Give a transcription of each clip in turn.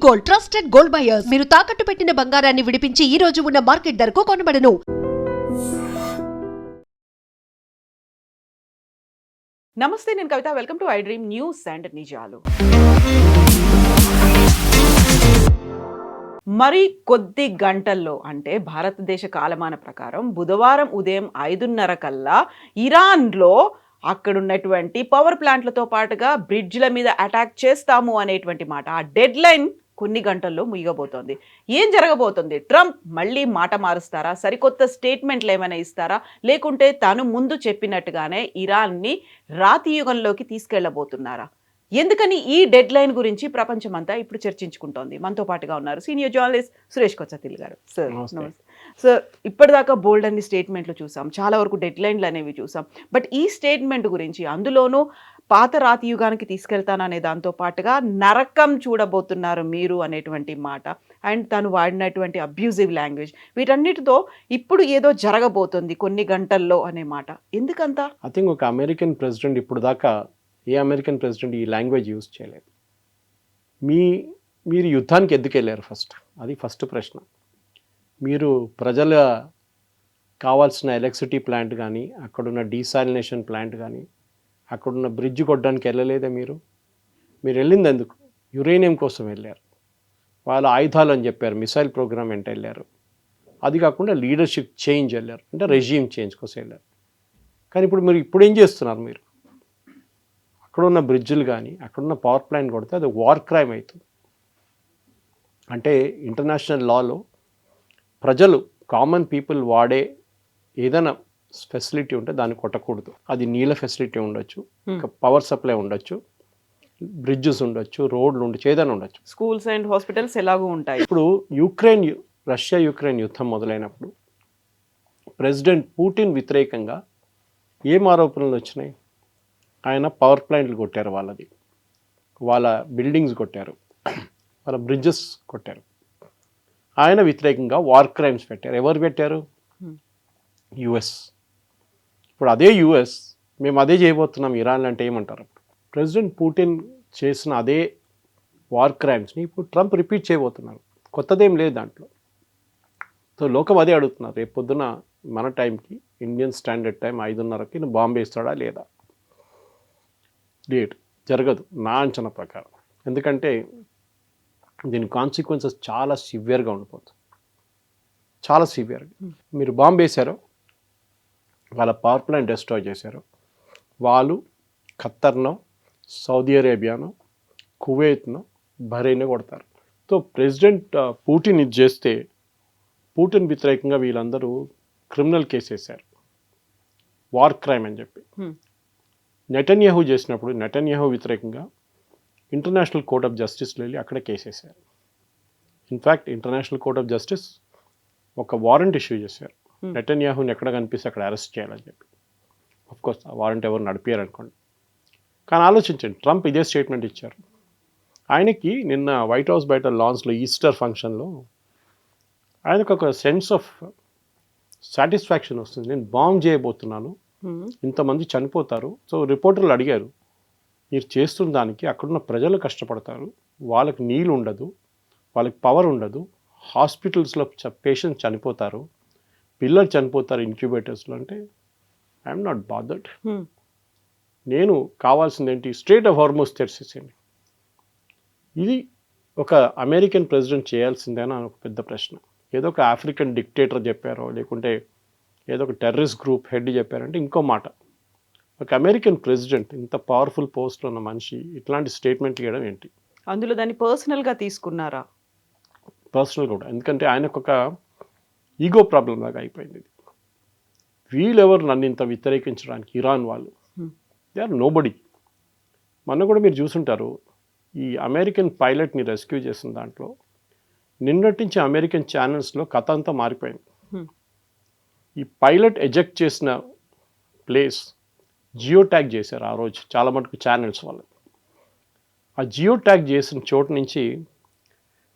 Gold, trusted gold buyers. మీరు తాకట్టు పెట్టిన బంగారాన్ని విడిపించి ఈ రోజు ఉన్న మార్కెట్ ధరకు కొనబడను. నమస్తే, నేను Kavitha. Welcome to I dream news and నిజాలు. మరి కొద్ది గంటల్లో, అంటే భారతదేశ కాలమాన ప్రకారం బుధవారం ఉదయం 5:30 కల్లా ఇరాన్లో అక్కడున్నటువంటి పవర్ ప్లాంట్లతో పాటుగా బ్రిడ్జ్ల మీద అటాక్ చేస్తాము అనేటువంటి మాట. ఆ డెడ్ లైన్ కొన్ని గంటల్లో ముగియబోతోంది. ఏం జరగబోతుంది? ట్రంప్ మళ్ళీ మాట మారుస్తారా? సరికొత్త స్టేట్మెంట్లు ఏమైనా ఇస్తారా? లేకుంటే తాను ముందు చెప్పినట్టుగానే ఇరాన్ని రాతి యుగంలోకి తీసుకెళ్లబోతున్నారా? ఎందుకని ఈ డెడ్ లైన్ గురించి ప్రపంచమంతా ఇప్పుడు చర్చించుకుంటోంది. మనతో పాటుగా ఉన్నారు సీనియర్ జర్నలిస్ట్ సురేష్ కొచ్చతిల్ గారు. సార్ నమస్తే. సార్, ఇప్పటిదాకా బోల్డ్ అన్ని స్టేట్మెంట్లు చూసాం, చాలా వరకు డెడ్ లైన్లు అనేవి చూసాం. బట్ ఈ స్టేట్మెంట్ గురించి, అందులోనూ పాత రాతి యుగానికి తీసుకెళ్తాననే దాంతో పాటుగా నరకం చూడబోతున్నారు మీరు అనేటువంటి మాట, అండ్ తను వాడినటువంటి అబ్యూజివ్ లాంగ్వేజ్, వీటన్నిటితో ఇప్పుడు ఏదో జరగబోతుంది కొన్ని గంటల్లో అనే మాట. ఎందుకంతా? ఐ థింక్ ఒక అమెరికన్ ప్రెసిడెంట్ ఇప్పుడు దాకా ఏ అమెరికన్ ప్రెసిడెంట్ ఈ లాంగ్వేజ్ యూజ్ చేయలేదు. మీరు యుద్ధానికి ఎందుకు వెళ్ళారు? అది ఫస్ట్ ప్రశ్న. మీరు ప్రజల కావాల్సిన ఎలక్ట్రిసిటీ ప్లాంట్ కానీ, అక్కడున్న డీసాలినేషన్ ప్లాంట్ కానీ, అక్కడున్న బ్రిడ్జ్ కొట్టడానికి వెళ్ళలేదా? మీరు వెళ్ళింది ఎందుకు? యురేనియం కోసం వెళ్ళారు. వాళ్ళ ఆయుధాలు అని చెప్పారు, మిసైల్ ప్రోగ్రామ్ వెంట వెళ్ళారు. అది కాకుండా లీడర్షిప్ చేంజ్ వెళ్ళారు, అంటే రెజ్యూమ్ చేంజ్ కోసం వెళ్ళారు. కానీ ఇప్పుడు ఏం చేస్తున్నారు? మీరు అక్కడున్న బ్రిడ్జ్లు కానీ, అక్కడున్న పవర్ ప్లాంట్ కొడితే అది వార్ క్రైమ్ అవుతుంది. అంటే ఇంటర్నేషనల్ లాలో ప్రజలు, కామన్ పీపుల్ వాడే ఏదైనా ఫెసిలిటీ ఉంటే దాన్ని కొట్టకూడదు. అది నీళ్ళ ఫెసిలిటీ ఉండొచ్చు, పవర్ సప్లై ఉండొచ్చు, బ్రిడ్జెస్ ఉండొచ్చు, రోడ్లు ఉండొచ్చు, ఏదైనా ఉండొచ్చు. స్కూల్స్ అండ్ హాస్పిటల్స్ ఎలాగూ ఉంటాయి. ఇప్పుడు రష్యా యుక్రెయిన్ యుద్ధం మొదలైనప్పుడు ప్రెసిడెంట్ పుటిన్ వ్యతిరేకంగా ఏం ఆరోపణలు వచ్చినాయి? ఆయన పవర్ ప్లాంట్లు కొట్టారు, వాళ్ళ బిల్డింగ్స్ కొట్టారు, వాళ్ళ బ్రిడ్జెస్ కొట్టారు. ఆయన వ్యతిరేకంగా వార్ క్రైమ్స్ పెట్టారు. ఎవరు పెట్టారు? యుఎస్. ఇప్పుడు అదే యుఎస్ మేము అదే చేయబోతున్నాం ఇరాన్ అంటే ఏమంటారు? ప్రెసిడెంట్ పుటిన్ చేసిన అదే వార్ క్రైమ్స్ని ఇప్పుడు ట్రంప్ రిపీట్ చేయబోతున్నారు. కొత్తదేం లేదు దాంట్లో. సో లోకం అదే అడుగుతున్నారు, రేపు పొద్దున మన టైంకి, ఇండియన్ స్టాండర్డ్ టైం 5:30కి నువ్వు బాంబు వేస్తాడా లేదా? డేట్ జరగదు నా అంచనా ప్రకారం. ఎందుకంటే దీని కాన్సిక్వెన్సెస్ చాలా సివియర్గా ఉండిపోతుంది, చాలా సివియర్గా. మీరు బాంబు వేశారో, వాళ్ళ పవర్ ప్లాంట్ డిస్ట్రాయ్ చేశారు, వాళ్ళు ఖత్తర్నో, సౌదీ అరేబియానో, కువైట్నో, బహ్రెయిన్ కొడతారు. సో ప్రెసిడెంట్ పుటిన్ ఇది చేస్తే, పుటిన్ వ్యతిరేకంగా వీళ్ళందరూ క్రిమినల్ కేసు వేశారు, వార్ క్రైమ్ అని చెప్పి. నెటన్యాహు చేసినప్పుడు నెటన్యాహు వ్యతిరేకంగా ఇంటర్నేషనల్ కోర్ట్ ఆఫ్ జస్టిస్లో వెళ్ళి అక్కడ కేసు వేశారు. In fact international court of justice ఒక వారెంట్ ఇష్యూ చేశారు, నెటన్యాహుని ఎక్కడ కనిపిస్తే అక్కడ అరెస్ట్ చేయాలని చెప్పి. అఫ్కోర్స్ ఆ వారెంట్ ఎవరు నడిపారు అనుకోండి. కానీ ఆలోచించండి, ట్రంప్ ఇదే స్టేట్మెంట్ ఇచ్చారు. ఆయనకి నిన్న వైట్ హౌస్ బయట లాన్స్లో ఈస్టర్ ఫంక్షన్లో ఆయనకు ఒక సెన్స్ ఆఫ్ సాటిస్ఫాక్షన్ వస్తుంది. నేను బాంబ్ చేయబోతున్నాను, ఇంతమంది చనిపోతారు. సో రిపోర్టర్లు అడిగారు, మీరు చేస్తున్న దానికి అక్కడున్న ప్రజలు కష్టపడతారు, వాళ్ళకి నీళ్ళు ఉండదు, వాళ్ళకి పవర్ ఉండదు, హాస్పిటల్స్లో పేషెంట్స్ చనిపోతారు, పిల్లలు చనిపోతారు ఇంక్యుబేటర్స్లో. అంటే ఐఎమ్ నాట్ బాదర్డ్. నేను కావాల్సింది ఏంటి? స్ట్రెయిట్ ఆఫ్ హార్మోస్ తెరిచేసేయండి. ఇది ఒక అమెరికన్ ప్రెసిడెంట్ చేయాల్సిందేనా అని ఒక పెద్ద ప్రశ్న. ఏదో ఒక ఆఫ్రికన్ డిక్టేటర్ చెప్పారో, లేకుంటే ఏదో ఒక టెర్రరిస్ట్ గ్రూప్ హెడ్ చెప్పారంటే ఇంకో మాట. ఒక అమెరికన్ ప్రెసిడెంట్, ఇంత పవర్ఫుల్ పోస్ట్లో ఉన్న మనిషి ఇట్లాంటి స్టేట్మెంట్ ఇవ్వడం ఏంటి? అందులో దాన్ని పర్సనల్గా తీసుకున్నారా? పర్సనల్ కూడా, ఎందుకంటే ఆయనకు ఒక ఈగో ప్రాబ్లం లాగా అయిపోయింది. వీళ్ళెవరు నన్ను ఇంత వ్యతిరేకించడానికి? ఇరాన్ వాళ్ళు, దే ఆర్ నోబడీ. మొన్న కూడా మీరు చూసుంటారు, ఈ అమెరికన్ పైలట్ని రెస్క్యూ చేసిన దాంట్లో నిన్నటి నుంచి అమెరికన్ ఛానల్స్లో కథ అంతా మారిపోయింది. ఈ పైలట్ ఎజెక్ట్ చేసిన ప్లేస్ జియో ట్యాగ్ చేశారు ఆ రోజు చాలా మటుకు ఛానల్స్ వాళ్ళు. ఆ జియో ట్యాగ్ చేసిన చోటు నుంచి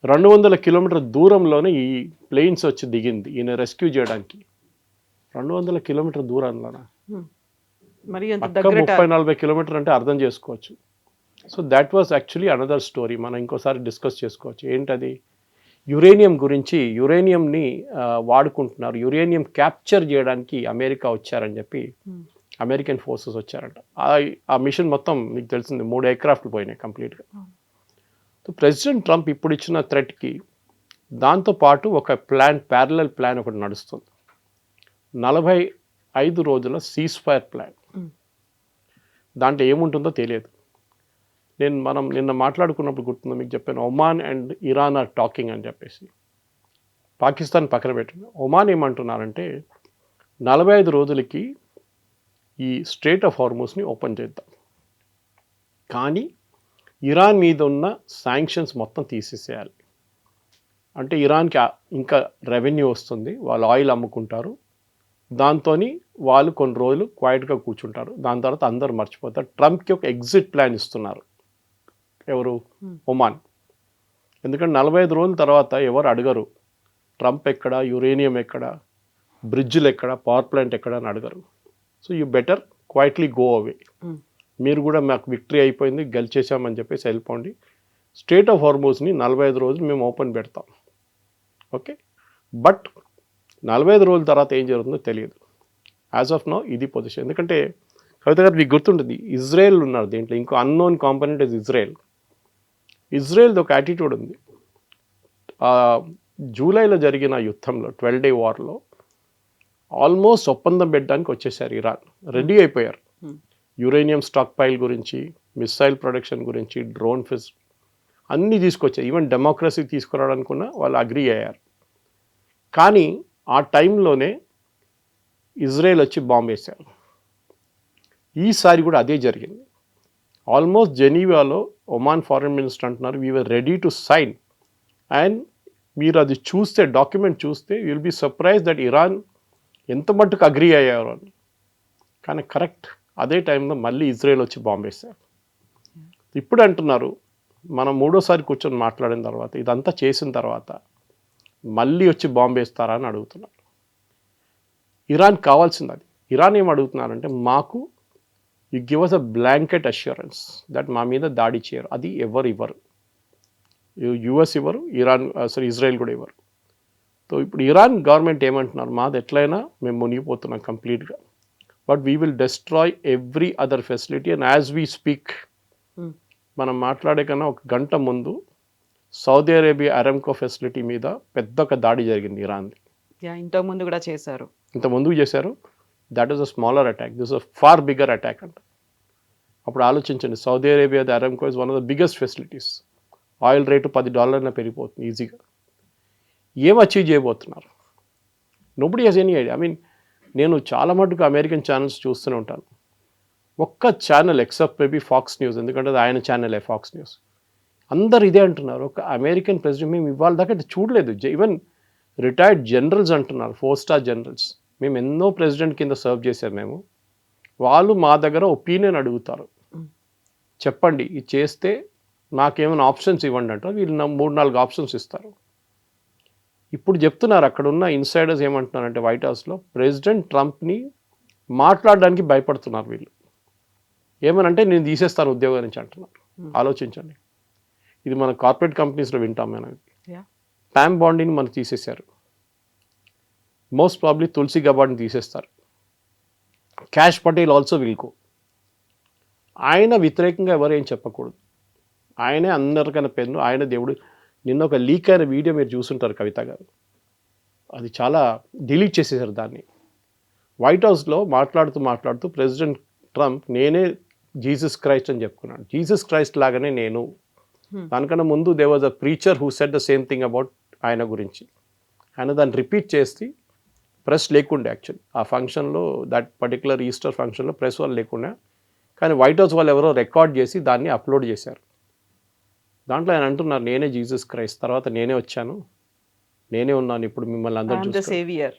200 కిలోమీటర్ దూరంలోనే ఈ ప్లేన్స్ వచ్చి దిగింది ఈయన రెస్క్యూ చేయడానికి. 200 కిలోమీటర్ దూరంలోనా? మరి 30-40 కిలోమీటర్ అంటే అర్థం చేసుకోవచ్చు. So that was actually another story. మనం ఇంకోసారి డిస్కస్ చేసుకోవచ్చు. ఏంటది? యురేనియం గురించి, యురేనియంని వాడుకుంటున్నారు, యురేనియం క్యాప్చర్ చేయడానికి అమెరికా వచ్చారని చెప్పి అమెరికన్ ఫోర్సెస్ వచ్చారంట. ఆ మిషన్ మొత్తం మీకు తెలిసింది 3 ఎయిర్క్రాఫ్ట్లు పోయినాయి కంప్లీట్గా. సో ప్రెసిడెంట్ ట్రంప్ ఇప్పుడు ఇచ్చిన థ్రెట్కి దాంతోపాటు ఒక ప్యారలల్ ప్లాన్ ఒకటి నడుస్తుంది. 45 రోజుల సీజ్ ఫైర్ ప్లాన్. దాంట్లో ఏముంటుందో తెలియదు. మనం నిన్న మాట్లాడుకున్నప్పుడు గుర్తుందో మీకు చెప్పాను, Oman and Iran are talking అని చెప్పేసి. పాకిస్తాన్ పక్కన పెట్టింది. ఒమాన్ ఏమంటున్నారంటే 45 రోజులకి ఈ స్ట్రేట్ ఆఫ్ హార్మూస్ని ఓపెన్ చేద్దాం, కానీ ఇరాన్ మీద ఉన్న శాంక్షన్స్ మొత్తం తీసేసేయాలి. అంటే ఇరాన్కి ఇంకా రెవెన్యూ వస్తుంది, వాళ్ళు ఆయిల్ అమ్ముకుంటారు, దాంతో వాళ్ళు కొన్ని రోజులు క్వైట్గా కూర్చుంటారు, దాని తర్వాత అందరూ మర్చిపోతారు. ట్రంప్కి ఒక ఎగ్జిట్ ప్లాన్ ఇస్తున్నారు. ఎవరు? ఒమాన్. ఎందుకంటే 45 రోజుల తర్వాత ఎవరు అడగరు ట్రంప్ ఎక్కడ, యురేనియం ఎక్కడ, బ్రిడ్జ్లు ఎక్కడ, పవర్ ప్లాంట్ ఎక్కడ అని అడగరు. So you better quietly go away. మీరు కూడా మాకు విక్టరీ అయిపోయింది, గెలిచేసామని చెప్పేసి వెళ్ళిపోండి. స్ట్రేట్ ఆఫ్ హార్మూస్ని 45 రోజులు మేము ఓపెన్ పెడతాం, ఓకే? బట్ 45 రోజుల తర్వాత ఏం జరుగుతుందో తెలియదు. యాజ్ ఆఫ్ నో ఇది పొజిషన్. ఎందుకంటే కవిత గారు మీకు గుర్తుంటుంది, ఇజ్రాయెల్ ఉన్నారు దీంట్లో, ఇంకో అన్నోన్ కాంపోనెంట్ ఇస్ ఇజ్రాయెల్. ఇజ్రాయెల్ది ఒక యాటిట్యూడ్ ఉంది. జూలైలో జరిగిన యుద్ధంలో 12 Day వార్లో ఆల్మోస్ట్ ఒప్పందం పెట్టడానికి వచ్చేసారు ఇరాన్, రెడీ అయిపోయారు. యురేనియం స్టాక్ పైల్ గురించి, మిసైల్ ప్రొడక్షన్ గురించి, డ్రోన్ ఫిజ్ అన్నీ తీసుకొచ్చారు. ఈవెన్ డెమోక్రసీ తీసుకురావడానికి కూడా వాళ్ళు అగ్రీ అయ్యారు. కానీ ఆ టైంలోనే ఇజ్రాయెల్ వచ్చి బాంబు వేశారు. ఈసారి కూడా అదే జరిగింది. ఆల్మోస్ట్ జెనీవాలో ఒమాన్ ఫారెన్ మినిస్టర్ అంటున్నారు, we were ready to sign, and మీరు అది చూస్తే, డాక్యుమెంట్ చూస్తే, you will be surprise that Iran ఎంత మట్టుకు అగ్రీ అయ్యారు అని. కానీ కరెక్ట్ అదే టైంలో మళ్ళీ ఇజ్రాయెల్ వచ్చి బాంబు వేశారు. ఇప్పుడు అంటున్నారు, మనం మూడోసారి కూర్చొని మాట్లాడిన తర్వాత, ఇదంతా చేసిన తర్వాత మళ్ళీ వచ్చి బాంబు వేస్తారా అని అడుగుతున్నారు. ఇరాన్ కావాల్సింది అది. ఇరాన్ ఏం అడుగుతున్నారంటే, మాకు you give us a blanket assurance that మా మీద దాడి చేయరు. అది ఎవరు ఇవ్వరు. యుఎస్ ఇవ్వరు, ఇజ్రాయెల్ కూడా ఇవ్వరు. సో ఇప్పుడు ఇరాన్ గవర్నమెంట్ ఏమంటున్నారు, మాది ఎట్లయినా మేము మునిగిపోతున్నాం కంప్లీట్గా, but we will destroy every other facility. And as we speak, మనం మాట్లాడే కన్నా 1 గంట ముందు సౌదీ అరేబియా అరామ్కో ఫెసిలిటీ మీద పెద్ద ఒక దాడి జరిగింది ఇరాన్ది. ఇంతకుముందు కూడా చేశారు, ఇంత ముందుకు చేశారు. That is a smaller attack, this a far bigger attack అంట. అప్పుడు ఆలోచించండి, Saudi Arabia the Aramco is one of the biggest facilities. Oil rate $10 పెరిగిపోతుంది ఈజీగా. ఏం అచీవ్ చేయబోతున్నారు? Nobody has any idea. I mean, నేను చాలా మటుకు అమెరికన్ ఛానల్స్ చూస్తూనే ఉంటాను. ఒక్క channel except maybe Fox News, ఎందుకంటే అది ఆయన ఛానలే ఫాక్స్ న్యూస్, అందరు ఇదే అంటున్నారు. ఒక అమెరికన్ ప్రెసిడెంట్ మేము ఇవాళ దాకా చూడలేదు. ఈవెన్ రిటైర్డ్ జనరల్స్ అంటున్నారు, 4 స్టార్ జనరల్స్, మేము ఎన్నో ప్రెసిడెంట్ కింద సర్వ్ చేశారు మేము, వాళ్ళు మా దగ్గర ఒపీనియన్ అడుగుతారు, చెప్పండి ఇది చేస్తే నాకేమైనా ఆప్షన్స్ ఇవ్వండి అంటారు. వీళ్ళు 3-4 ఆప్షన్స్ ఇస్తారు. ఇప్పుడు చెప్తున్నారు, అక్కడ ఉన్న ఇన్సైడర్స్ ఏమంటున్నారంటే వైట్ హౌస్లో, ప్రెసిడెంట్ ట్రంప్ని మాట్లాడడానికి భయపడుతున్నారు వీళ్ళు. ఏమనంటే నేను తీసేస్తాను ఉద్యోగం నుంచి అంటున్నారు. ఆలోచించండి, ఇది మన కార్పొరేట్ కంపెనీస్లో వింటాం మనం. ప్యామ్ బాండీని మనకు తీసేశారు, మోస్ట్ ప్రాబ్లీ తులసి గబాడ్ని తీసేస్తారు, cash Patel also will go. ఆయన వ్యతిరేకంగా ఎవరు ఏం చెప్పకూడదు, ఆయనే అందరికన్నా పెన్ను, ఆయన దేవుడు. నిన్న ఒక లీక్ అయిన వీడియో మీరు చూసుంటారు కవిత గారు, అది చాలా డిలీట్ చేసేసారు దాన్ని. వైట్ హౌస్లో మాట్లాడుతూ ప్రెసిడెంట్ ట్రంప్ నేనే జీసస్ క్రైస్ట్ అని చెప్పుకున్నాడు. జీసస్ క్రైస్ట్ లాగానే నేను. దానికన్నా ముందు they was a preacher who said the same thing about ఆయన గురించి. ఆయన దాన్ని రిపీట్ చేసి, ప్రెస్ లేకుండే యాక్చువల్లీ ఆ ఫంక్షన్లో, దట్ పర్టికులర్ ఈస్టర్ ఫంక్షన్లో ప్రెస్ వాళ్ళు లేకుండా, కానీ వైట్ హౌస్ వాళ్ళు ఎవరో రికార్డ్ చేసి దాన్ని అప్లోడ్ చేశారు. దాంట్లో ఆయన అంటున్నారు, నేనే జీసస్ క్రైస్ట్, తర్వాత నేనే వచ్చాను, నేనే ఉన్నాను, ఇప్పుడు మిమ్మల్ని అందరూ సేవియర్.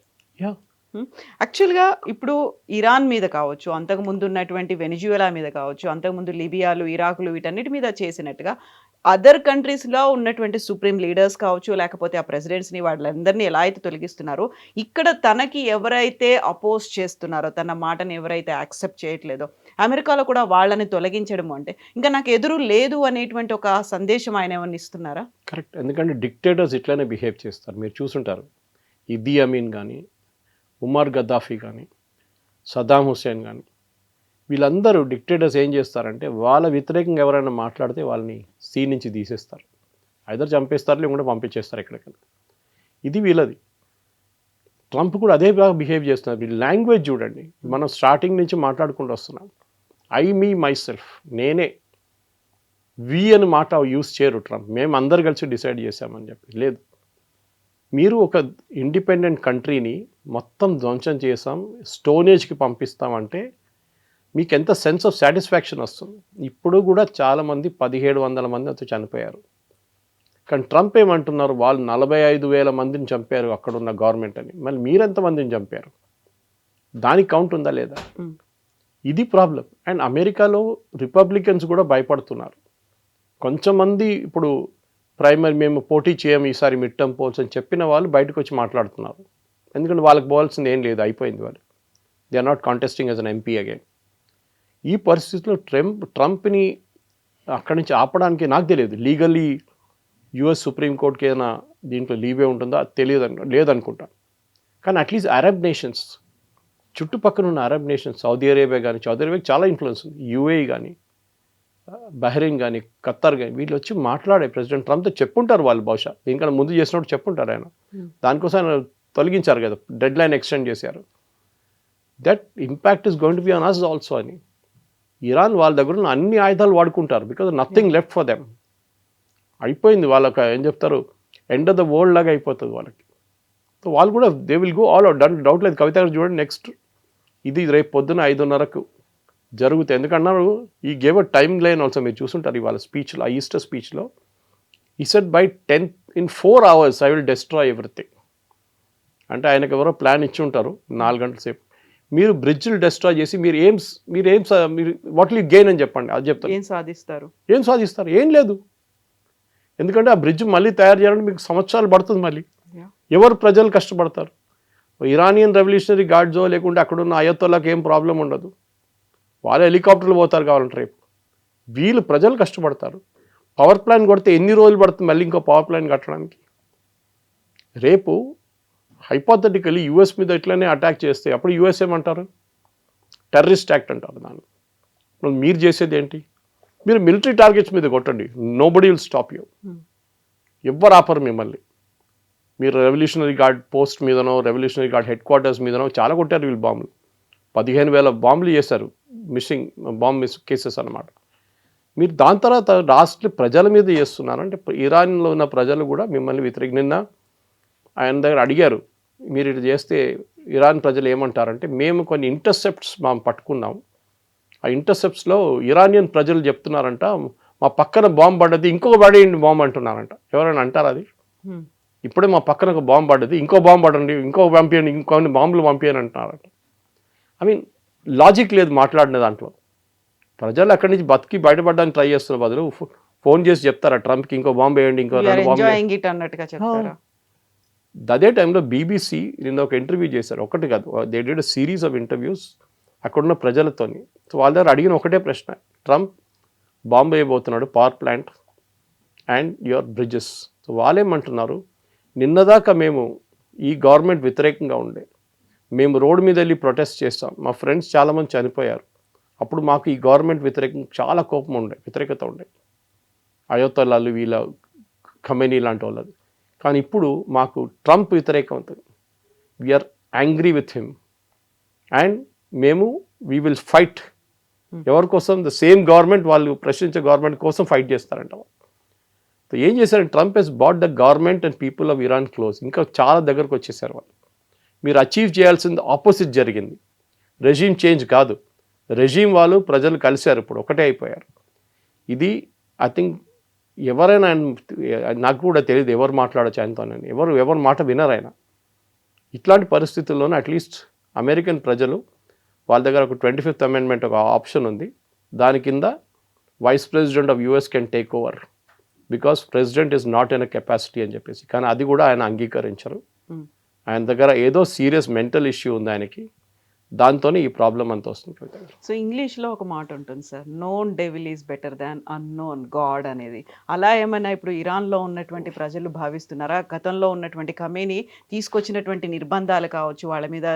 యాక్చువల్గా ఇప్పుడు ఇరాన్ మీద కావచ్చు, అంతకుముందు ఉన్నటువంటి వెనిజువెలా మీద కావచ్చు, అంతకుముందు లిబియాలు, ఇరాకులు, వీటన్నిటి మీద చేసినట్టుగా అదర్ కంట్రీస్లో ఉన్నటువంటి సుప్రీం లీడర్స్ కావచ్చు, లేకపోతే ఆ ప్రెసిడెంట్స్ని, వాళ్ళందరినీ ఎలా అయితే తొలగిస్తున్నారో, ఇక్కడ తనకి ఎవరైతే అపోజ్ చేస్తున్నారో, తన మాటని ఎవరైతే యాక్సెప్ట్ చేయట్లేదో, అమెరికాలో కూడా వాళ్ళని తొలగించడం అంటే ఇంకా నాకు ఎదురు లేదు అనేటువంటి ఒక సందేశం ఆయన ఏమన్నా ఇస్తున్నారా? కరెక్ట్. ఎందుకంటే డిక్టేటర్స్ ఇట్లానే బిహేవ్ చేస్తారు. మీరు చూసుంటారు. ఇదీ అమీన్ కానీ, ఉమర్ గద్దాఫీ కానీ, సద్దాం హుస్సేన్ కానీ, వీళ్ళందరూ డిక్టేటర్స్ ఏం చేస్తారంటే వాళ్ళ వ్యతిరేకంగా ఎవరైనా మాట్లాడితే వాళ్ళని సీన్ నుంచి తీసేస్తారు. ఐదర్ చంపేస్తారు లేకుంటే పంపించేస్తారు ఎక్కడికైనా. ఇది వీళ్ళది. ట్రంప్ కూడా అదే బాగా బిహేవ్ చేస్తున్నారు. వీళ్ళ లాంగ్వేజ్ చూడండి. మనం స్టార్టింగ్ నుంచి మాట్లాడుకుంటూ వస్తున్నాం. ఐ మీ మై సెల్ఫ్, నేనే. వి అని మాట యూస్ చేయరు ట్రంప్. మేము అందరు కలిసి డిసైడ్ చేశామని చెప్పి. లేదు, మీరు ఒక ఇండిపెండెంట్ కంట్రీని మొత్తం ధ్వంసం చేసాం, స్టోనేజ్కి పంపిస్తామంటే మీకు ఎంత సెన్స్ ఆఫ్ సాటిస్ఫాక్షన్ వస్తుంది. ఇప్పుడు కూడా చాలామంది 1700 మంది అంతా చనిపోయారు. కానీ ట్రంప్ ఏమంటున్నారు, వాళ్ళు 45,000 మందిని చంపారు అక్కడున్న గవర్నమెంట్ అని. మళ్ళీ మీరెంతమందిని చంపారు? దానికి కౌంట్ ఉందా లేదా? ఇది ప్రాబ్లం. అండ్ అమెరికాలో రిపబ్లికన్స్ కూడా భయపడుతున్నారు. కొంచెం మంది ఇప్పుడు ప్రైమరీ మేము పోటీ చేయము ఈసారి మిడ్ టర్మ్ పోల్స్ అని చెప్పిన వాళ్ళు బయటకు వచ్చి మాట్లాడుతున్నారు. ఎందుకంటే వాళ్ళకి పోవాల్సింది ఏం లేదు, అయిపోయింది. వాళ్ళు they are not contesting as an MP again. ఈ పరిస్థితిలో ట్రంప్ని అక్కడి నుంచి ఆపడానికి నాకు తెలియదు. లీగల్లీ యుఎస్ సుప్రీంకోర్టుకి ఏదైనా దీంట్లో లీవే ఉంటుందా తెలియదు, లేదనుకుంటా. కానీ అట్లీస్ట్ అరబ్ నేషన్స్, చుట్టుపక్కల ఉన్న అరబ్ నేషన్స్, సౌదీ అరేబియా కానీ, సౌదీ అరేబియాకి చాలా ఇన్ఫ్లుయెన్స్ ఉంది, యూఏఈ కానీ, బహ్రెయిన్ కానీ, ఖత్తర్ కానీ, వీళ్ళు వచ్చి మాట్లాడే ప్రెసిడెంట్ ట్రంప్తో చెప్పుంటారు వాళ్ళు. బహుశా దీనికన్నా ముందు చేసినప్పుడు చెప్పుంటారు ఆయన. దానికోసం ఆయన తొలగించారు కదా, డెడ్ లైన్ ఎక్స్టెండ్ చేశారు. That impact is going to be on us also అని. ఇరాన్ వాళ్ళ దగ్గర ఉన్న అన్ని ఆయుధాలు వాడుకుంటారు. Because nothing left for them. అయిపోయింది వాళ్ళకి. ఏం చెప్తారు, ఎండ్ ఆఫ్ ద వరల్డ్ లాగా అయిపోతుంది వాళ్ళకి. సో వాళ్ళు కూడా they will go all out. Doubt లేదు. కవిత గారు చూడండి, నెక్స్ట్ ఇది రేపు పొద్దున 5:30కు జరుగుతాయి. ఎందుకన్నారు, ఈ gave a time line also. మీరు చూసుంటారు ఇవాళ స్పీచ్లో, ఆ ఈస్టర్ స్పీచ్లో ఈ said by 4 hours I will destroy everything. అంటే ఆయనకు ఎవరో ప్లాన్ ఇచ్చి ఉంటారు 4 గంటల సేపు. మీరు బ్రిడ్జ్లు డెస్ట్రాయ్ చేసి మీరు వాట్ విల్ యూ గెయిన్ అని చెప్పండి. అది చెప్తారు. ఏం సాధిస్తారు? ఏం లేదు. ఎందుకంటే ఆ బ్రిడ్జ్ మళ్ళీ తయారు చేయాలంటే మీకు సంవత్సరాలు పడుతుంది. మళ్ళీ ఎవరు ప్రజలు కష్టపడతారు? ఇరానియన్ రెవల్యూషనరీ గార్డ్జో లేకుంటే అక్కడున్న అయతోళ్ళకి ఏం ప్రాబ్లం ఉండదు. వాళ్ళు హెలికాప్టర్లు పోతారు కావాలంటే రేపు. వీళ్ళు ప్రజలు కష్టపడతారు. పవర్ ప్లాంట్ కొడితే ఎన్ని రోజులు పడుతుంది మళ్ళీ ఇంకో పవర్ ప్లాంట్ కట్టడానికి? రేపు హైపోథెటికలీ యూఎస్ మీద ఇట్లనే అటాక్ చేస్తే అప్పుడు యూఎస్ ఏమంటారు? టెర్రరిస్ట్ యాక్ట్ అంటారు దాన్ని. మీరు చేసేది ఏంటి? మీరు మిలిటరీ టార్గెట్స్ మీద కొట్టండి, నోబడీ విల్ స్టాప్ యూ. ఎవ్వరు ఆపరు మిమ్మల్ని. మీరు రెవల్యూషనరీ గార్డ్ పోస్ట్ మీదనో, రెవల్యూషనరీ గార్డ్ హెడ్ క్వార్టర్స్ మీదనో చాలా కొట్టారు వీళ్ళు బాంబులు. 15,000 బాంబులు చేశారు, మిస్ కేసెస్ అన్నమాట. మీరు దాని తర్వాత రాష్ట్ర ప్రజల మీద చేస్తున్నారు. అంటే ఇరాన్లో ఉన్న ప్రజలు కూడా మిమ్మల్ని నిన్న ఆయన దగ్గర అడిగారు, మీరు ఇది చేస్తే ఇరాన్ ప్రజలు ఏమంటారంటే, మేము కొన్ని ఇంటర్సెప్ట్స్ మేము పట్టుకున్నాం, ఆ ఇంటర్సెప్ట్స్లో ఇరానియన్ ప్రజలు చెప్తున్నారంట మా పక్కన బాంబు పడ్డది, ఇంకొక పడేయండి బాంబు అంటున్నారంట. ఎవరైనా అంటారు అది? ఇప్పుడే మా పక్కన ఒక బాంబు పడ్డది, ఇంకో బాంబు పడండి, ఇంకో పంపించండి, ఇంకొన్ని బాంబులు పంపించని అంటున్నారంట. ఐ మీన్ లాజిక్ లేదు మాట్లాడిన దాంట్లో. ప్రజలు అక్కడి నుంచి బతికి బయటపడడానికి ట్రై చేస్తున్న బదులు ఫోన్ చేసి చెప్తారా ట్రంప్కి ఇంకో బాంబు వేయండి, ఇంకో 2 బాంబు. అదే టైంలో బీబీసీ నిన్న ఒక ఇంటర్వ్యూ చేశారు. ఒకటి కాదు, they did a series of interviews అక్కడున్న ప్రజలతోని. సో వాళ్ళ దగ్గర అడిగిన ఒకటే ప్రశ్న, ట్రంప్ బాంబు వేయబోతున్నాడు, power plant and your bridges. So వాళ్ళేమంటున్నారు, నిన్నదాకా మేము ఈ గవర్నమెంట్ వ్యతిరేకంగా ఉండే, మేము రోడ్డు మీద వెళ్ళి ప్రొటెస్ట్ చేస్తాం, మా ఫ్రెండ్స్ చాలామంది చనిపోయారు, అప్పుడు మాకు ఈ గవర్నమెంట్ వ్యతిరేకంగా చాలా కోపం ఉండే, వ్యతిరేకత ఉండే, అయోతలాలు వీళ్ళ ఖమేనీ లాంటి వాళ్ళది. కానీ ఇప్పుడు మాకు ట్రంప్ వ్యతిరేకం అవుతుంది. We are angry with him and మేము వీ విల్ ఫైట్. ఎవరి కోసం? ద సేమ్ గవర్నమెంట్, వాళ్ళు ప్రశ్నించే గవర్నమెంట్ కోసం ఫైట్ చేస్తారంట. సో ఏం చేశారంటే, Trump has bought the government and people of Iran close. ఇంకా చాలా దగ్గరకు వచ్చేసారు వాళ్ళు. మీరు అచీవ్ చేయాల్సింది ఆపోజిట్ జరిగింది. రెజీమ్ చేంజ్ కాదు, రెజీమ్ వాళ్ళు ప్రజలు కలిశారు, ఇప్పుడు ఒకటే అయిపోయారు. ఇది ఐ థింక్ ఎవరైనా, నాకు కూడా తెలియదు ఎవరు మాట్లాడచ్చు ఆయనతోనని, ఎవరు మాట వినరు ఆయన. ఇట్లాంటి పరిస్థితుల్లోనే అట్లీస్ట్ అమెరికన్ ప్రజలు వాళ్ళ దగ్గర ఒక 25th అమెండ్మెంట్ ఒక ఆప్షన్ ఉంది, దాని కింద vice president of US can take over because president is not in a capacity అని చెప్పేసి. కానీ అది కూడా ఆయన అంగీకరించరు. ఆయన దగ్గర ఏదో సీరియస్ మెంటల్ ఇష్యూ ఉంది ఆయనకి, దాంతోనే ఈ ప్రాబ్లం అంతా వస్తుంది కవిత గారు. సో ఇంగ్లీష్లో ఒక మాట ఉంటుంది sir, known devil is better than unknown God అనేది. అలా ఏమైనా ఇప్పుడు ఇరాన్లో ఉన్నటువంటి ప్రజలు భావిస్తున్నారా? గతంలో ఉన్నటువంటి ఖమేనీ తీసుకొచ్చినటువంటి నిర్బంధాలు కావచ్చు, వాళ్ళ మీద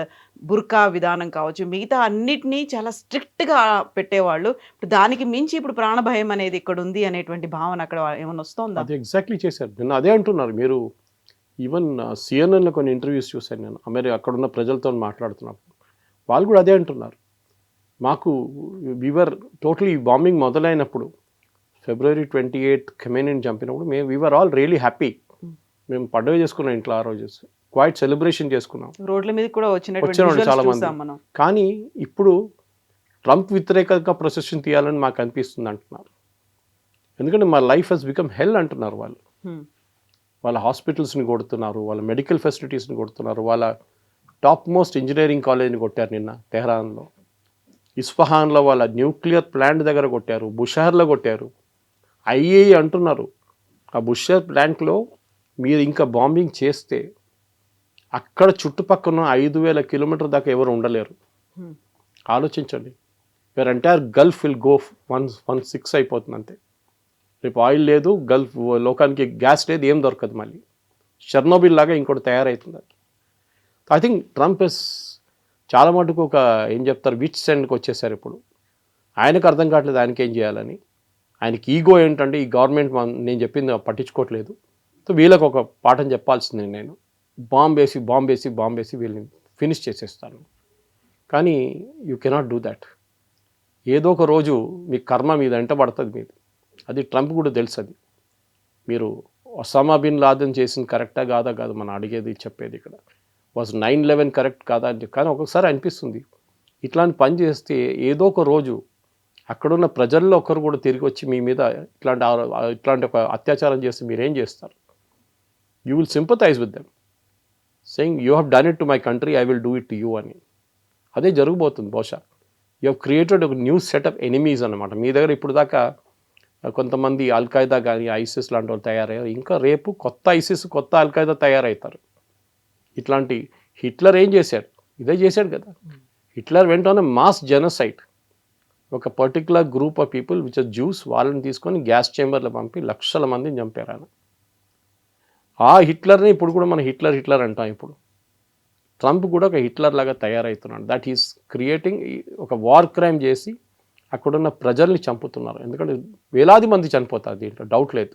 బుర్కా విధానం కావచ్చు, మిగతా అన్నిటినీ చాలా స్ట్రిక్ట్గా పెట్టేవాళ్ళు. ఇప్పుడు దానికి మించి ఇప్పుడు ప్రాణభయం అనేది ఇక్కడ ఉంది అనేటువంటి భావన అక్కడ ఏమైనా వస్తుందా? అది ఎగ్జాక్ట్లీ చేశారు. నిన్న అదే అంటున్నారు. మీరు ఈవెన్ సిఎన్ఎన్లో కొన్ని ఇంటర్వ్యూస్ చూశాను నేను, అక్కడున్న ప్రజలతో మాట్లాడుతున్నప్పుడు వాళ్ళు కూడా అదే అంటున్నారు. మాకు వీవర్ టోటలీ బాంబింగ్ మొదలైనప్పుడు February 28 ఖమేనీని చంపినప్పుడు వీఆర్ ఆల్ రియలీ హ్యాపీ. మేము పండుగ చేసుకున్నాం ఇంట్లో ఆ రోజు, క్వైట్ సెలబ్రేషన్ చేసుకున్నాం, రోడ్ల మీద కూడా వచ్చారు వచ్చినటువంటి చాలా visuals మంది. చూసాం మనం. కానీ ఇప్పుడు ట్రంప్ వ్యతిరేకంగా ప్రొసెషన్ తీయాలని మాకు అనిపిస్తుంది అంటున్నారు. ఎందుకంటే మా లైఫ్ హెస్ బికమ్ హెల్ అంటున్నారు వాళ్ళు. Hmm. వాళ్ళ హాస్పిటల్స్ని కొడుతున్నారు, వాళ్ళ మెడికల్ ఫెసిలిటీస్ని కొడుతున్నారు, వాళ్ళ టాప్ మోస్ట్ ఇంజనీరింగ్ కాలేజ్ని కొట్టారు నిన్న తెహరాన్లో, ఇస్ఫహాన్లో వాళ్ళ న్యూక్లియర్ ప్లాంట్ దగ్గర కొట్టారు, బుషహర్లో కొట్టారు. ఐఏఈ అంటున్నారు ఆ బుషహర్ ప్లాంట్లో మీరు ఇంకా బాంబింగ్ చేస్తే అక్కడ చుట్టుపక్కల 5,000 కిలోమీటర్ దాకా ఎవరు ఉండలేరు. Hmm. ఆలోచించండి, where entire Gulf will go 116 అయిపోతుంది అంతే. రేపు ఆయిల్ లేదు, గల్ఫ్ లోకానికి గ్యాస్ లేదు, ఏం దొరకదు. మళ్ళీ షెర్నోబిల్ లాగా ఇంకోటి తయారవుతుంది. ఐ థింక్ ట్రంప్ చాలా మటుకు ఒక ఏం చెప్తారు విచ్ సెండ్కి వచ్చేసారు. ఇప్పుడు ఆయనకు అర్థం కావట్లేదు ఆయనకి ఏం చేయాలని. ఆయనకి ఈగో ఏంటంటే ఈ గవర్నమెంట్ నేను చెప్పింది పట్టించుకోవట్లేదు, సో వీళ్ళకి ఒక పాఠం చెప్పాల్సిందే, నేను బాంబేసి వీళ్ళని ఫినిష్ చేసేస్తాను. కానీ యూ కెనాట్ డూ దాట్. ఏదో ఒక రోజు మీ కర్మ మీద ఎంట పడుతుంది మీది. అది ట్రంప్ కూడా తెలుసు. అది మీరు ఒసామా బిన్ లాదెన్ చేసింది కరెక్టా కాదు మనం అడిగేది చెప్పేది. ఇక్కడ వాజ్ 9/11 కరెక్ట్ కాదా అని. కానీ ఒక్కొక్కసారి అనిపిస్తుంది ఇట్లాంటి పని చేస్తే ఏదో ఒక రోజు అక్కడున్న ప్రజల్లో ఒకరు కూడా తిరిగి వచ్చి మీ మీద ఇట్లాంటి ఒక అత్యాచారం చేస్తే మీరేం చేస్తారు? You will sympathise with them saying you have done it to my country, I will do it to you అని. అదే జరగబోతుంది బహుశా. యూ హ్యావ్ క్రియేటెడ్ ఒక న్యూ సెట్ ఆఫ్ ఎనిమీస్ అనమాట. మీ దగ్గర ఇప్పుడు దాకా కొంతమంది అల్ఖైదా కానీ ఐసిస్ లాంటి వాళ్ళు తయారయ్యారు. ఇంకా రేపు కొత్త ఐసిస్ కొత్త అల్ఖైదా తయారవుతారు. ఇట్లాంటి హిట్లర్ ఏం చేశాడు? ఇదే చేశాడు కదా. Hitler went mass genocide. ఒక particular group of people which are Jews, వాళ్ళని తీసుకొని గ్యాస్ చేంబర్లో పంపి లక్షల మందిని చంపారు ఆయన. ఆ హిట్లర్ని ఇప్పుడు కూడా మనం హిట్లర్ అంటాం. ఇప్పుడు ట్రంప్ కూడా ఒక హిట్లర్ లాగా తయారవుతున్నాడు. దట్ ఈస్ క్రియేటింగ్ ఒక వార్ క్రైమ్ చేసి అక్కడున్న ప్రజల్ని చంపుతున్నారు. ఎందుకంటే వేలాది మంది చనిపోతారు, దీంట్లో డౌట్ లేదు.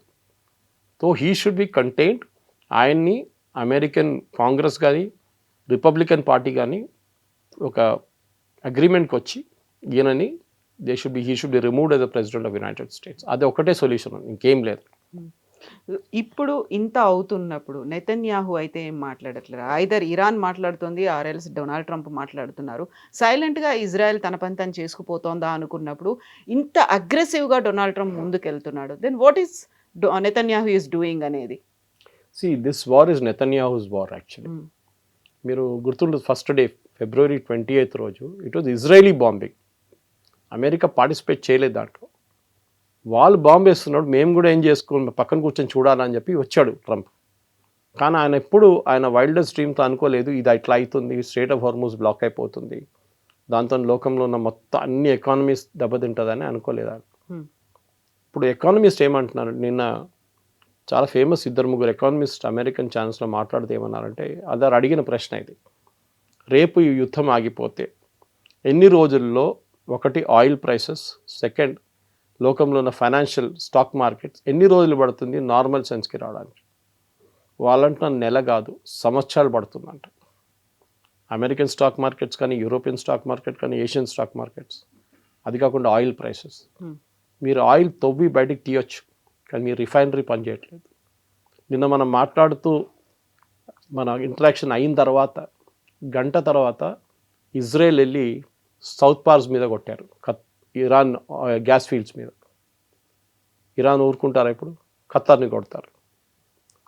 So he should be contained. ఆయన్ని అమెరికన్ కాంగ్రెస్ కానీ రిపబ్లికన్ పార్టీ కానీ ఒక అగ్రిమెంట్కి వచ్చి ఈయనని he should be removed as the president of United states. అది ఒకటే సొల్యూషన్, ఇంకేం లేదు. ఇప్పుడు ఇంత అవుతున్నప్పుడు నెతన్యాహు అయితే ఏం మాట్లాడట్లేదు. ఐదర్ ఇరాన్ మాట్లాడుతుంది, ఆర్ఎల్స్ డొనాల్డ్ ట్రంప్ మాట్లాడుతున్నారు. సైలెంట్గా ఇజ్రాయెల్ తన పని తను చేసుకుపోతోందా అనుకున్నప్పుడు ఇంత అగ్రెసివ్గా డొనాల్డ్ ట్రంప్ ముందుకెళ్తున్నాడు. Then what is Netanyahu is doing అనేది? See, this war is Netanyahu's war actually. మీరు గుర్తుండదు, ఫస్ట్ డే February 28 రోజు it was Israeli bombing. America participate చేయలేదు దాంట్లో. వాళ్ళు బాంబు వేస్తున్నాడు, మేము కూడా ఏం చేసుకోవాలి, పక్కన కూర్చొని చూడాలని చెప్పి వచ్చాడు ట్రంప్. కానీ ఆయన ఎప్పుడు ఆయన వైల్డెస్ట్ డ్రీమ్తో అనుకోలేదు ఇది ఇట్లా అవుతుంది, స్ట్రెయిట్ ఆఫ్ హార్మూజ్ బ్లాక్ అయిపోతుంది, దాంతో లోకంలో ఉన్న మొత్తం అన్ని ఎకానమీస్ దెబ్బతింటుందని అనుకోలేదు ఆయన. ఇప్పుడు ఎకానమిస్ట్ ఏమంటున్నారు, నిన్న చాలా ఫేమస్ 2-3 ఎకానమిస్ట్ అమెరికన్ ఛానల్స్లో మాట్లాడితే ఏమన్నారంటే, అదారు అడిగిన ప్రశ్న ఇది, రేపు ఈ యుద్ధం ఆగిపోతే ఎన్ని రోజుల్లో ఒకటి ఆయిల్ ప్రైసెస్, సెకండ్ లోకంలో ఉన్న ఫైనాన్షియల్ స్టాక్ మార్కెట్స్ ఎన్ని రోజులు పడుతుంది నార్మల్ సెన్స్కి రావడానికి? వాళ్ళంటున్న నెల కాదు సంవత్సరాలు పడుతుందంట. అమెరికన్ స్టాక్ మార్కెట్స్ కానీ, యూరోపియన్ స్టాక్ మార్కెట్ కానీ, ఏషియన్ స్టాక్ మార్కెట్స్, అది కాకుండా ఆయిల్ ప్రైసెస్. మీరు ఆయిల్ తవ్వి బయటికి తీయొచ్చు, కానీ మీరు రిఫైనరీ పనిచేయట్లేదు. నిన్న మనం మాట్లాడుతూ మన ఇంటరాక్షన్ అయిన తర్వాత గంట తర్వాత ఇజ్రాయెల్ వెళ్ళి సౌత్ పార్స్ మీద కొట్టారు, ఇరాన్ గ్యాస్ ఫీల్డ్స్ మీద. ఇరాన్ ఊరుకుంటారా? ఇప్పుడు ఖత్తర్ని కొడతారు.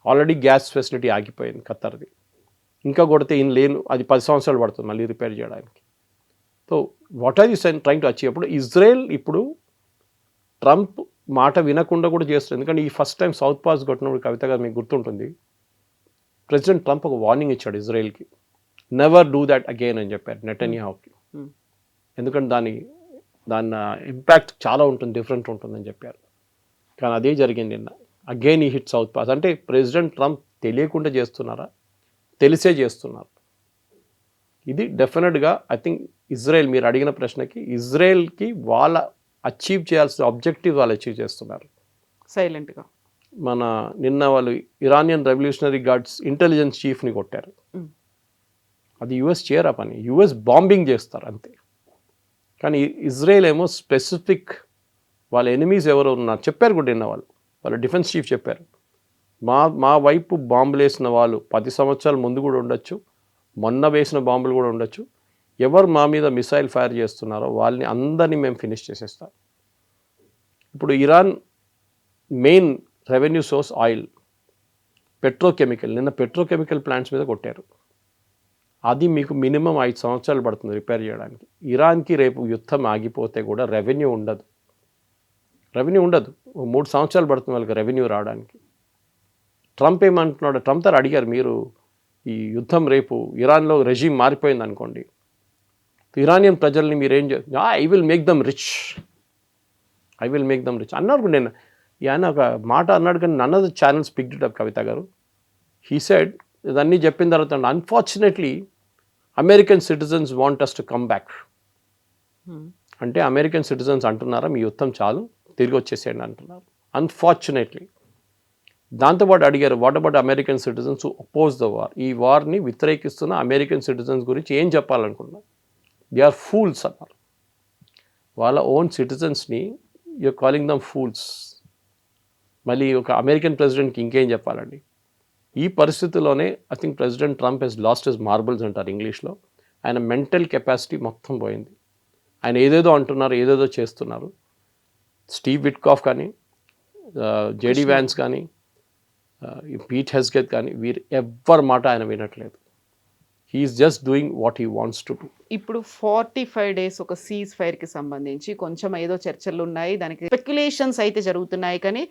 ఆల్రెడీ గ్యాస్ ఫెసిలిటీ ఆగిపోయింది ఖత్తర్ది, ఇంకా కొడితే లేను, అది 10 సంవత్సరాలు పడుతుంది మళ్ళీ రిపేర్ చేయడానికి. So what are you trying to achieve? అప్పుడు ఇజ్రాయెల్ ఇప్పుడు ట్రంప్ మాట వినకుండా కూడా చేస్తుంది. ఎందుకంటే ఈ ఫస్ట్ టైం సౌత్ పాస్ కొట్టినప్పుడు కవిత గారు మీకు గుర్తుంటుంది, ప్రెసిడెంట్ ట్రంప్ ఒక వార్నింగ్ ఇచ్చాడు ఇజ్రాయెల్కి, నెవర్ డూ దాట్ అగైన్ అని చెప్పారు నెటన్యాహుకి. Hmm. ఎందుకంటే దాని ఇంపాక్ట్ చాలా ఉంటుంది, డిఫరెంట్ ఉంటుందని చెప్పారు. కానీ అదే జరిగింది నిన్న. అగైన్ ఈ హిట్ సౌత్ పాస్. అంటే ప్రెసిడెంట్ ట్రంప్ తెలియకుండా చేస్తున్నారా, తెలిసే చేస్తున్నారు? ఇది డెఫినెట్గా ఐ థింక్ ఇజ్రాయెల్, మీరు అడిగిన ప్రశ్నకి, ఇజ్రాయెల్కి వాళ్ళ అచీవ్ చేయాల్సిన ఆబ్జెక్టివ్ వాళ్ళు అచీవ్ చేస్తున్నారు సైలెంట్గా. నిన్న వాళ్ళు ఇరానియన్ రెవల్యూషనరీ గార్డ్స్ ఇంటెలిజెన్స్ చీఫ్ని కొట్టారు. అది యుఎస్ చేయరా పని, యుఎస్ బాంబింగ్ చేస్తారు అంతే. కానీ ఇజ్రాయెల్ ఏమో స్పెసిఫిక్ వాళ్ళ ఎనిమీస్ ఎవరు ఉన్నారు చెప్పారు కూడా. నిన్న వాళ్ళ డిఫెన్స్ చీఫ్ చెప్పారు, మా వైపు బాంబులు వేసిన వాళ్ళు 10 సంవత్సరాల ముందు కూడా ఉండొచ్చు, మొన్న వేసిన బాంబులు కూడా ఉండొచ్చు. ఎవరు మా మీద మిసైల్ ఫైర్ చేస్తున్నారో వాళ్ళని అందరినీ మేము ఫినిష్ చేసేస్తాం. ఇప్పుడు Iran main revenue source oil, petrochemical. నిన్న పెట్రోకెమికల్ ప్లాంట్స్ మీద కొట్టారు. అది మీకు మినిమం 5 సంవత్సరాలు పడుతుంది రిపేర్ చేయడానికి. ఇరాన్కి రేపు యుద్ధం ఆగిపోతే కూడా రెవెన్యూ ఉండదు. 3 సంవత్సరాలు పడుతుంది వాళ్ళకి రెవెన్యూ రావడానికి. ట్రంప్ ఏమంటున్నాడు, ట్రంప్ తో అడిగారు, మీరు ఈ యుద్ధం రేపు ఇరాన్లో రెజీమ్ మారిపోయింది అనుకోండి, ఇరానియన్ ప్రజల్ని మీరేం I will make them rich అన్నారు. నేను ఆయన ఒక మాట అన్నాడు, కానీ none of the channels picked it up. Kavitha గారు, హీ సెడ్, ఇదన్నీ చెప్పిన తర్వాత, unfortunately American citizens want us to come back. అంటే అమెరికన్ సిటిజన్స్ అంటున్నారా మీ యుద్ధం చాలు, తిరిగి వచ్చేసేయండి అంటున్నారు. అన్ఫార్చునేట్లీ. దాంతోపాటు అడిగారు, what about American citizens who oppose the war? ఈ వార్ని వ్యతిరేకిస్తున్న అమెరికన్ సిటిజన్స్ గురించి ఏం చెప్పాలనుకున్నారు? దే ఆర్ ఫూల్స్ అన్నారు. వాళ్ళ ఓన్ సిటిజన్స్ని యూఆర్ కాలింగ్ దమ్ ఫూల్స్. మళ్ళీ ఒక అమెరికన్ ప్రెసిడెంట్కి ఇంకేం చెప్పాలండి? ఈ పరిస్థితుల్లోనే I think President Trump he's lost his marbles అంటారు ఇంగ్లీష్లో. ఆయన మెంటల్ కెపాసిటీ మొత్తం పోయింది. ఆయన ఏదేదో అంటున్నారు, ఏదేదో చేస్తున్నారు. స్టీవ్ విట్కాఫ్ కానీ, జేడీ వ్యాన్స్ కానీ, పీట్ హెస్గెత్ కానీ, వీరు ఎవ్వరి మాట ఆయన వినట్లేదు. He is just doing what he wants to do. ఇప్పుడు 45 days ఒక సీజ్ ఫైర్కి సంబంధించి కొంచెం ఏదో చర్చలు ఉన్నాయి, దానికి స్పెక్యులేషన్స్ అయితే జరుగుతున్నాయి. కానీ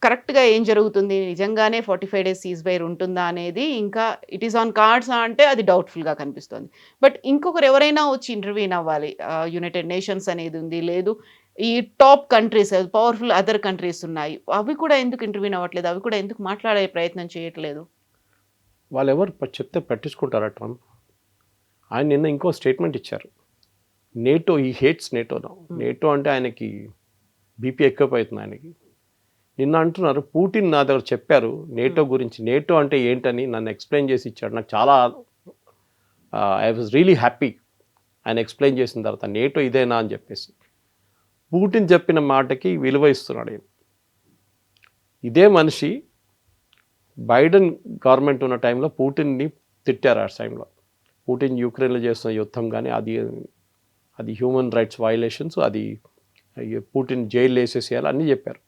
కరెక్ట్గా ఏం జరుగుతుంది, నిజంగానే 45 days సీజ్ ఫైర్ ఉంటుందా అనేది ఇంకా ఇట్ ఈస్ ఆన్ కార్డ్స్ అంటే అది డౌట్ఫుల్గా కనిపిస్తుంది. బట్ ఇంకొకరు ఎవరైనా వచ్చి ఇంటర్వ్యూన్ అవ్వాలి. యునైటెడ్ నేషన్స్ అనేది ఉంది, లేదు ఈ top countries, powerful other countries ఉన్నాయి, అవి కూడా ఎందుకు ఇంటర్వ్యూన్ అవ్వట్లేదు? అవి కూడా ఎందుకు మాట్లాడే ప్రయత్నం చేయట్లేదు? వాళ్ళు ఎవరు చెప్తే పట్టించుకుంటారా ట్రంప్? ఆయన నిన్న ఇంకో స్టేట్మెంట్ ఇచ్చారు, నేటో, ఈ హేట్స్ నేటో. నేటో అంటే ఆయనకి బీపీ ఎక్కువైపోతుంది ఆయనకి. నిన్న అంటున్నారు, పుటిన్ నా దగ్గర చెప్పారు నేటో గురించి, నేటో అంటే ఏంటని నన్ను ఎక్స్ప్లెయిన్ చేసి ఇచ్చాడు. నాకు చాలా ఐ వాజ్ రియలీ హ్యాపీ ఆయన ఎక్స్ప్లెయిన్ చేసిన తర్వాత, నేటో ఇదేనా అని చెప్పేసి. పుటిన్ చెప్పిన మాటకి విలువ ఇస్తున్నాడు ఆయన. ఇదే మనిషి బైడెన్ గవర్నమెంట్ ఉన్న టైంలో పుటిన్ని తిట్టారు. ఆ టైంలో పుటిన్ యూక్రెయిన్లో చేస్తున్న యుద్ధం కానీ అది హ్యూమన్ రైట్స్ వయలేషన్స్, అది పుటిన్ జైలు వేసేసేయాలి అన్నీ చెప్పారు.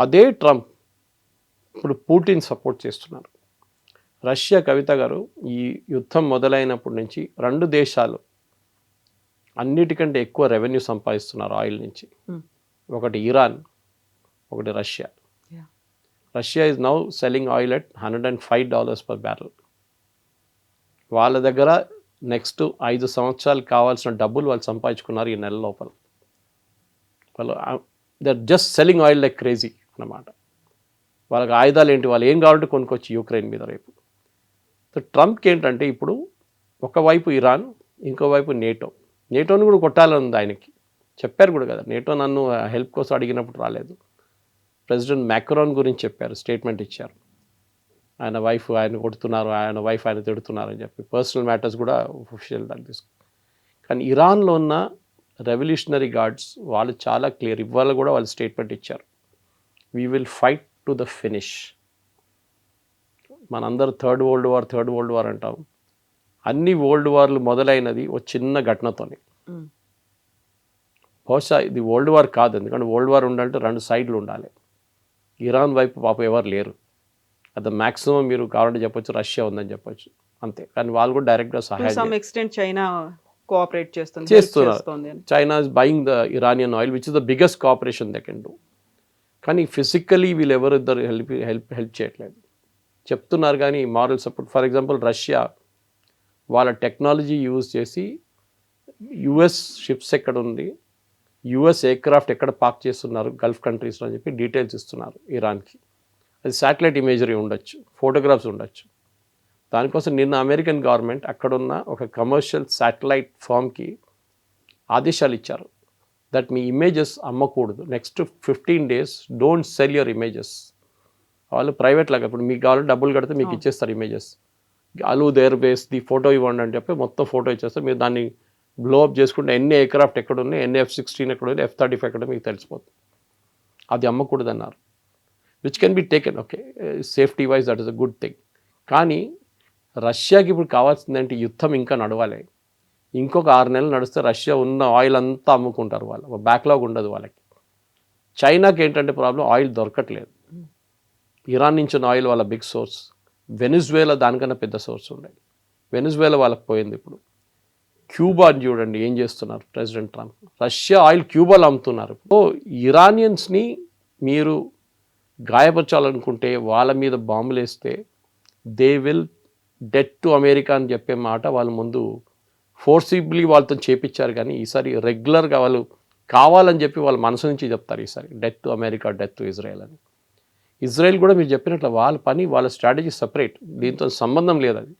అదే ట్రంప్ ఇప్పుడు పుటిన్ సపోర్ట్ చేస్తున్నారు. రష్యా, కవిత గారు, ఈ యుద్ధం మొదలైనప్పటి నుంచి 2 దేశాలు అన్నిటికంటే ఎక్కువ రెవెన్యూ సంపాదిస్తున్నారు ఆయిల్ నుంచి. ఒకటి ఇరాన్, ఒకటి Russia. Russia is now selling oil at $105 per barrel. వాళ్ళ దగ్గర నెక్స్ట్ 5 సంవత్సరాలు కావాల్సిన డబ్బులు వాళ్ళు సంపాదించుకున్నారు ఈ నెల లోపల. వాళ్ళు they're just selling oil like crazy అన్నమాట. వాళ్ళకి ఆయుధాలు ఏంటి, వాళ్ళు ఏం కావాలంటే కొనుక్కొచ్చి యూక్రెయిన్ మీద రేపు. సో ట్రంప్కి ఏంటంటే ఇప్పుడు ఒకవైపు ఇరాన్, ఇంకోవైపు నేటోని కూడా కొట్టాలని ఉంది ఆయనకి. చెప్పారు కూడా కదా, నేటో నన్ను హెల్ప్ కోసం అడిగినప్పుడు రాలేదు. ప్రెసిడెంట్ మ్యాక్రాన్ గురించి చెప్పారు, స్టేట్మెంట్ ఇచ్చారు. ఆయన వైఫ్ ఆయన కొడుతున్నారు, ఆయన వైఫ్ ఆయన తిడుతున్నారు అని చెప్పి పర్సనల్ మ్యాటర్స్ కూడా ఒఫిషియల్ దాన్ని తీసుకు. కానీ ఇరాన్లో ఉన్న రెవల్యూషనరీ గార్డ్స్ వాళ్ళు చాలా క్లియర్, ఇవాళ కూడా వాళ్ళు స్టేట్మెంట్ ఇచ్చారు, we will fight to the finish. మనందరూ థర్డ్ వరల్డ్ వార్ అంటాం. అన్ని వరల్డ్ వార్లు మొదలైనది ఒక చిన్న ఘటనతోనే. బహుశా ఇది వరల్డ్ వార్ కాదు, ఎందుకంటే వరల్డ్ వార్ ఉండాలంటే 2 సైడ్లు ఉండాలి. ఇరాన్ వైపు పాప ఎవరు లేరు. అది మ్యాక్సిమం మీరు కావాలంటే చెప్పొచ్చు రష్యా ఉందని చెప్పొచ్చు అంతే. కానీ వాళ్ళు కూడా డైరెక్ట్గా సహాయం చైనా కోఆపరేట్ చేస్తున్నారు. China is buying the Iranian oil which is the biggest cooperation they can do. కానీ ఫిజికలీ వీళ్ళు ఎవరిద్దరు హెల్ప్ చేయట్లేదు, చెప్తున్నారు కానీ moral support. For example Russia వాళ్ళ టెక్నాలజీ యూజ్ చేసి యుఎస్ షిప్స్ ఎక్కడ ఉంది, యుఎస్ ఎయిర్క్రాఫ్ట్ ఎక్కడ పార్క్ చేస్తున్నారు గల్ఫ్ కంట్రీస్లో అని చెప్పి డీటెయిల్స్ ఇస్తున్నారు ఇరాన్కి. అది శాటిలైట్ ఇమేజరీ ఉండొచ్చు, ఫోటోగ్రాఫ్స్ ఉండొచ్చు. దానికోసం నిన్న అమెరికన్ గవర్నమెంట్ అక్కడున్న ఒక కమర్షియల్ శాటిలైట్ ఫామ్కి ఆదేశాలు ఇచ్చారు దట్ మీ ఇమేజెస్ అమ్మకూడదు, next 15 days don't sell your images. వాళ్ళు ప్రైవేట్ లాగా ఇప్పుడు మీకు కావాలంటే డబ్బులు కడితే మీకు ఇచ్చేస్తారు ఇమేజెస్. అలు దేర్ బేస్ ది ఫోటో ఇవ్వండి అని చెప్పి మొత్తం ఫోటో ఇచ్చేస్తారు. మీరు దాన్ని బ్లో అప్ చేసుకుంటే ఎన్ని ఎయిర్క్రాఫ్ట్ ఎక్కడ ఉన్నాయి, ఎన్ని F-16 ఎక్కడ ఉన్నాయి, F-35 ఎక్కడ మీకు తెలిసిపోతుంది. అది అమ్మకూడదు అన్నారు. Which can be taken, okay, safety wise that is a good thing. కానీ రష్యాకి ఇప్పుడు కావాల్సిందంటే యుద్ధం ఇంకా నడవాలి. ఇంకొక 6 నెలలు నడిస్తే రష్యా ఉన్న ఆయిల్ అంతా అమ్ముకుంటారు వాళ్ళు, బ్యాక్లాగ్ ఉండదు వాళ్ళకి. చైనాకి ఏంటంటే ప్రాబ్లం, ఆయిల్ దొరకట్లేదు. ఇరాన్ నుంచి ఉన్న ఆయిల్ వాళ్ళ బిగ్ సోర్స్. వెనిజువేలా దానికన్నా పెద్ద సోర్స్ ఉండేది. వెనిజువేలా వాళ్ళకి పోయింది ఇప్పుడు. క్యూబాని చూడండి ఏం చేస్తున్నారు ప్రెసిడెంట్ ట్రంప్. రష్యా ఆయిల్ క్యూబాలో అమ్ముతున్నారు. సో ఇరానియన్స్ని మీరు గాయపరచాలనుకుంటే వాళ్ళ మీద బాంబులు వేస్తే they will debt to America అని చెప్పే మాట వాళ్ళు ముందు ఫోర్సిబ్లీ వాళ్ళతో చేపించారు. కానీ ఈసారి రెగ్యులర్గా వాళ్ళు కావాలని చెప్పి వాళ్ళ మనసు నుంచి చెప్తారు ఈసారి death to America, death to Israel అని. ఇజ్రాయెల్ కూడా మీరు చెప్పినట్లు వాళ్ళ పని, వాళ్ళ స్ట్రాటజీ సపరేట్, దీంతో సంబంధం లేదు. అది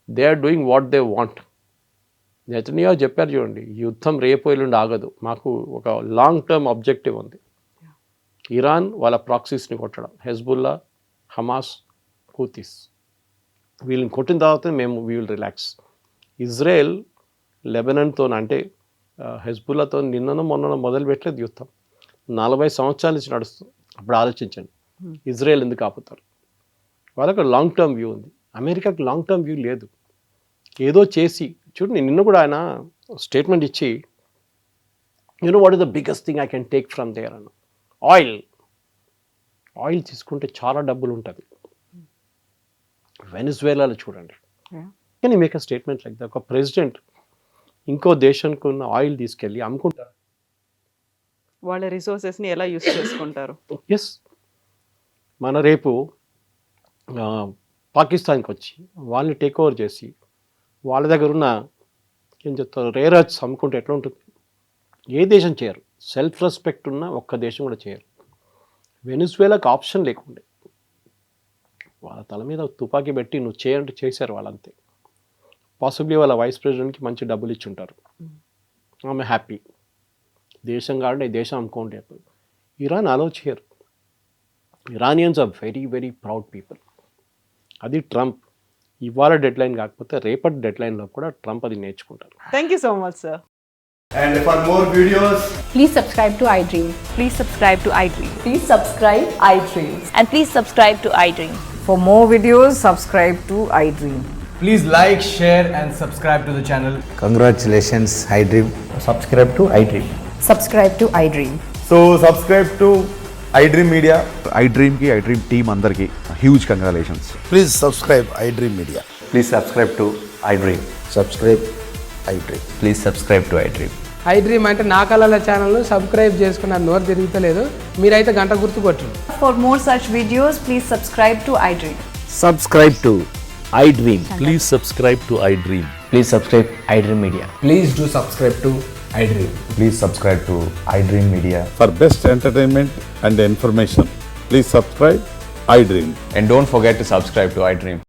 they are doing what they want. Netanyahu చెప్పారు చూడండి, యుద్ధం రేపు ఎల్లుండి ఆగదు, మాకు ఒక లాంగ్ టర్మ్ ఆబ్జెక్టివ్ ఉంది. ఇరాన్ వాళ్ళ ప్రాక్సీస్ని కొట్టడం, హెజ్బుల్లా, హమాస్, హూతీస్, వీళ్ళని కొట్టిన తర్వాత మేము వీ విల్ రిలాక్స్. ఇజ్రాయెల్ లెబనాన్తో అంటే హెజ్బుల్లాతో నిన్ననో మొన్ననో మొదలు పెట్టలేదు యుద్ధం, 40 సంవత్సరాల నుంచి నడుస్తుంది. అప్పుడు ఆలోచించండి ఇజ్రాయెల్ ఎందుకు ఆపుతారు. వాళ్ళకు లాంగ్ టర్మ్ వ్యూ ఉంది, అమెరికాకి లాంగ్ టర్మ్ వ్యూ లేదు. ఏదో చేసి చూడండి, నిన్న కూడా ఆయన స్టేట్మెంట్ ఇచ్చి you know what is the biggest thing I can take from there అన్న, ఆయిల్ తీసుకుంటే చాలా డబ్బులు ఉంటుంది. వెనిజువేలాలో చూడండి, కానీ make a statement like that. ఒక ప్రెసిడెంట్ ఇంకో దేశానికి ఉన్న ఆయిల్ తీసుకెళ్ళి అమ్ముకుంటారు. వాళ్ళ రిసోర్సెస్ని ఎలా యూస్ చేసుకుంటారు. ఎస్, మన రేపు పాకిస్తాన్కి వచ్చి వాళ్ళని టేక్ ఓవర్ చేసి వాళ్ళ దగ్గర ఉన్న ఏం చెప్తారు రేర్ ఎర్త్స్ అమ్ముకుంటే ఎట్లా ఉంటుంది. ఏ దేశం చేయరు, సెల్ఫ్ రెస్పెక్ట్ ఉన్న ఒక్క దేశం కూడా చేయరు. వెనిజువేలాకి ఆప్షన్ లేకుండే, వాళ్ళ తల మీద తుపాకీ పెట్టి నువ్వు చేయంటే చేశారు వాళ్ళంతే. పాసిబ్లీ వాళ్ళ వైస్ ప్రెసిడెంట్కి మంచి డబ్బులు ఇచ్చి ఉంటారు, ఆమె హ్యాపీ. దేశం కాబట్టి దేశం అమ్ముకోండి. ఇరాన్ అలో చేయరు. Iranians are very very proud people. అది ట్రంప్ ఇవాళ డెడ్ లైన్ కాకపోతే రేపటి డెడ్ లైన్లో కూడా ట్రంప్ అది నేర్చుకుంటారు. Thank you so much sir. And for more videos, Please subscribe to iDream. Please subscribe to iDream. Please subscribe iDream. And please subscribe to iDream. For more videos, subscribe to iDream. please like, share and subscribe to the channel. Congratulations, iDream. Subscribe to iDream. Subscribe to iDream. So subscribe to iDream Media. iDream ki iDream team andarki huge congratulations. Please subscribe iDream Media. Please subscribe to iDream. Subscribe iDream. Please subscribe to iDream. iDream అంటే నా కళల ఛానల్ను subscribe చేసుకున్న నోరు తిరుగుతలేదు, మీరైతే గంట గుర్తు కొట్టండి. For more such videos, please subscribe to iDream. Subscribe to iDream. Please subscribe to iDream. Please subscribe iDream Media. Please do subscribe to iDream. Please subscribe to iDream Media. For best entertainment and information, please subscribe iDream. And don't forget to subscribe to iDream.